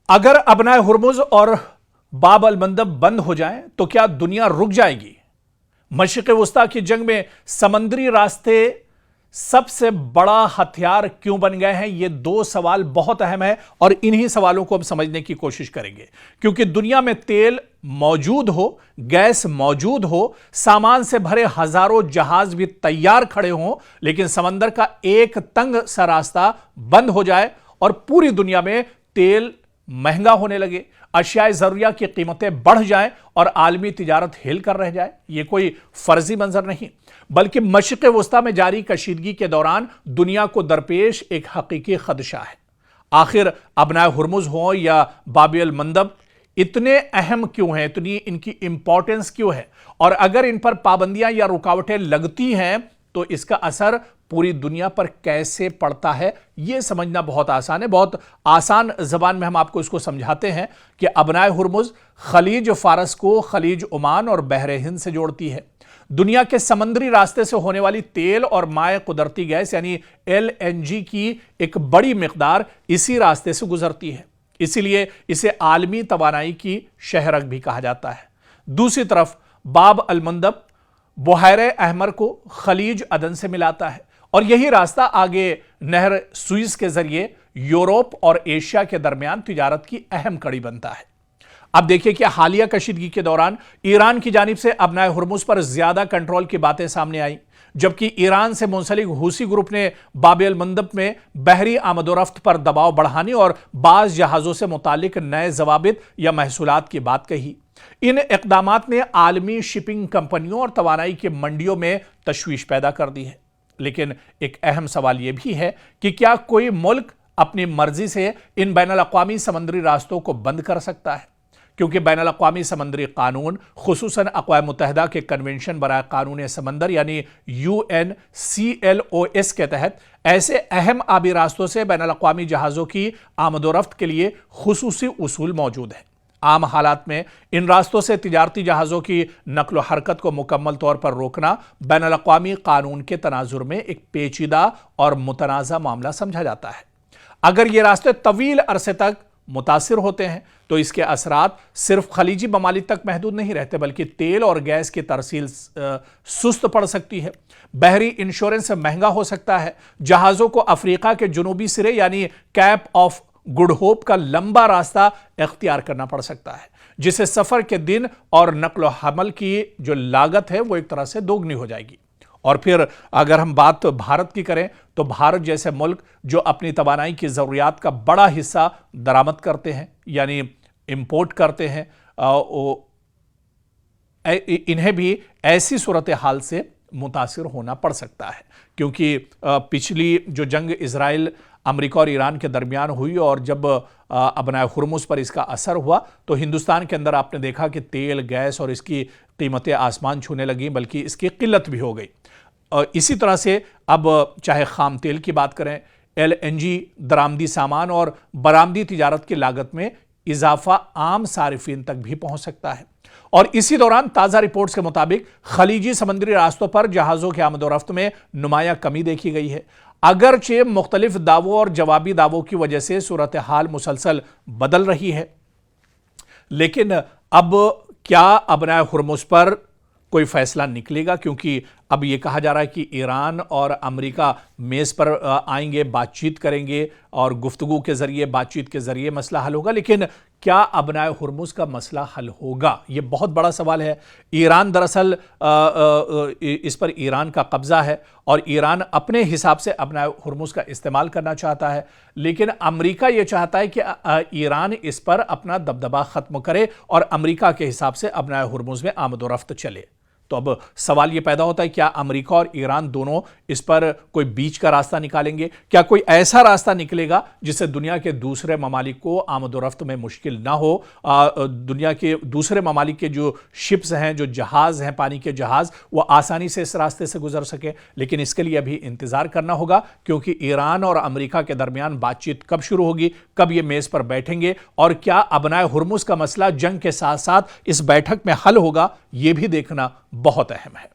अगर अबनाए हुर्मुज और बाब अल मंदब बंद हो जाएं तो क्या दुनिया रुक जाएगी? मशरिक़ वुस्ता की जंग में समंदरी रास्ते सबसे बड़ा हथियार क्यों बन गए हैं? ये दो सवाल बहुत अहम है और इन्हीं सवालों को हम समझने की कोशिश करेंगे। क्योंकि दुनिया में तेल मौजूद हो, गैस मौजूद हो, सामान से भरे हजारों जहाज भी तैयार खड़े हों, लेकिन समंदर का एक तंग सा रास्ता बंद हो जाए और पूरी दुनिया में तेल महंगा होने लगे, अशियाए जरूरिया की कीमतें बढ़ जाएं और आलमी तिजारत हिल कर रह जाए। यह कोई फर्जी मंजर नहीं, बल्कि मशरिक़ वुस्ता में जारी कशीदगी के दौरान दुनिया को दरपेश एक हकीकी खदशा है। आखिर अबनाए हुर्मुज हो या बाब अल मंदब इतने अहम क्यों हैं, इतनी इनकी इंपॉर्टेंस क्यों है, और अगर इन पर पाबंदियां या रुकावटें लगती हैं तो इसका असर पूरी दुनिया पर कैसे पड़ता है, यह समझना बहुत आसान है। बहुत आसान जबान में हम आपको इसको समझाते हैं कि अबनाए हुर्मुज खलीज फारस को खलीज ओमान और बहरे हिंद से जोड़ती है। दुनिया के समंदरी रास्ते से होने वाली तेल और माए कुदरती गैस यानी LNG की एक बड़ी मिकदार इसी रास्ते से गुजरती है, इसीलिए इसे आलमी तवानाई की शहरक भी कहा जाता है। दूसरी तरफ बाब अल मंदब बुहायरे अहमर को खलीज अदन से मिलाता है और यही रास्ता आगे नहर सुइज के जरिए यूरोप और एशिया के दरमियान तिजारत की अहम कड़ी बनता है। अब देखिए कि हालिया कशीदगी के दौरान ईरान की जानिब से अबनाए हुर्मुज पर ज्यादा कंट्रोल की बातें सामने आई, जबकि ईरान से मुंसलिक हूसी ग्रुप ने बाब अल मंदब में बहरी आमदोरफ्त पर दबाव बढ़ाने और बाज जहाजों से मुतालिक नए जवाबित या महसूलात की बात कही। इन इक़दामात ने आलमी शिपिंग कंपनियों और तवानाई की मंडियों में तशवीश पैदा कर दी है। लेकिन एक अहम सवाल यह भी है कि क्या कोई मुल्क अपनी मर्जी से इन बैनुल अक़वामी समंदरी रास्तों को बंद कर सकता है? क्योंकि बैनुल अक़वामी समंदरी कानून, खुसूसन अक़वाम मुत्तहिदा के कन्वेंशन बराए कानून समंदर यानी UNCLOS के तहत ऐसे अहम आबी रास्तों से बैनुल अक़वामी जहाज़ों की आमदोरफ्त के लिए खुसूसी उसूल मौजूद हैं। आम हालात में इन रास्तों से तिजारती जहाज़ों की नक्ल हरकत को मुकम्मल तौर पर रोकना बैनुल अक़वामी कानून के तनाजुर में एक पेचीदा और मुतनाज़ा मामला समझा जाता है। अगर ये रास्ते तवील अरसे तक मुतासिर होते हैं तो इसके असरात सिर्फ खलीजी ममालिक तक महदूद नहीं रहते, बल्कि तेल और गैस की तरसील सुस्त पड़ सकती है, बहरी इंश्योरेंस महंगा हो सकता है, जहाज़ों को अफ्रीका के जुनूबी सिरे यानी कैप ऑफ गुड होप का लंबा रास्ता इख्तियार करना पड़ सकता है, जिससे सफर के दिन और नक्ल हमल की जो लागत है वो एक तरह से दोगुनी हो जाएगी। और फिर अगर हम बात भारत की करें तो भारत जैसे मुल्क जो अपनी तवानाई की ज़रूरियात का बड़ा हिस्सा दरामद करते हैं यानी इंपोर्ट करते हैं, इन्हें भी ऐसी सूरत हाल से मुतासिर होना पड़ सकता है। क्योंकि पिछली जो जंग इजराइल, अमेरिका और ईरान के दरमियान हुई और जब अबनाए हुर्मुज पर इसका असर हुआ तो हिंदुस्तान के अंदर आपने देखा कि तेल, गैस और इसकी कीमतें आसमान छूने लगी, बल्कि इसकी किल्लत भी हो गई। इसी तरह से अब चाहे खाम तेल की बात करें, LNG, दरामदी सामान और बरामदी तिजारत की लागत में इजाफा आम सारिफीन तक भी पहुंच सकता है। और इसी दौरान ताज़ा रिपोर्ट्स के मुताबिक खलीजी समंदरी रास्तों पर जहाज़ों की आमदोरफ्त में नुमाया कमी देखी गई है। अगरचे मुख्तलिफ दावों और जवाबी दावों की वजह से सूरत हाल मुसलसल बदल रही है, लेकिन अब क्या अबनाए हुर्मुज पर कोई फैसला निकलेगा? क्योंकि अब यह कहा जा रहा है कि ईरान और अमेरिका मेज़ पर आएंगे, बातचीत करेंगे और गुफ्तगू के ज़रिए, बातचीत के ज़रिए मसला हल होगा। लेकिन क्या अबनाए हुर्मुज का मसला हल होगा? ये बहुत बड़ा सवाल है। ईरान दरअसल इस पर ईरान का कब्ज़ा है और ईरान अपने हिसाब से अबनाए हुर्मुज का इस्तेमाल करना चाहता है, लेकिन अमेरिका ये चाहता है कि ईरान इस पर अपना दबदबा ख़त्म करे और अमेरिका के हिसाब से अबनाए हुर्मुज में आमदोरफ्त चले। तो अब सवाल यह पैदा होता है, क्या अमेरिका और ईरान दोनों इस पर कोई बीच का रास्ता निकालेंगे? क्या कोई ऐसा रास्ता निकलेगा जिससे दुनिया के दूसरे ममालिक को आमदोरफ्त में मुश्किल ना हो? दुनिया के दूसरे ममालिक के जो शिप्स हैं, जो जहाज़ हैं, पानी के जहाज़, वो आसानी से इस रास्ते से गुजर सके। लेकिन इसके लिए अभी इंतज़ार करना होगा, क्योंकि ईरान और अमेरिका के दरमियान बातचीत कब शुरू होगी, कब ये मेज़ पर बैठेंगे और क्या अबनाए हुर्मुज का मसला जंग के साथ साथ इस बैठक में हल होगा, ये भी देखना बहुत अहम है।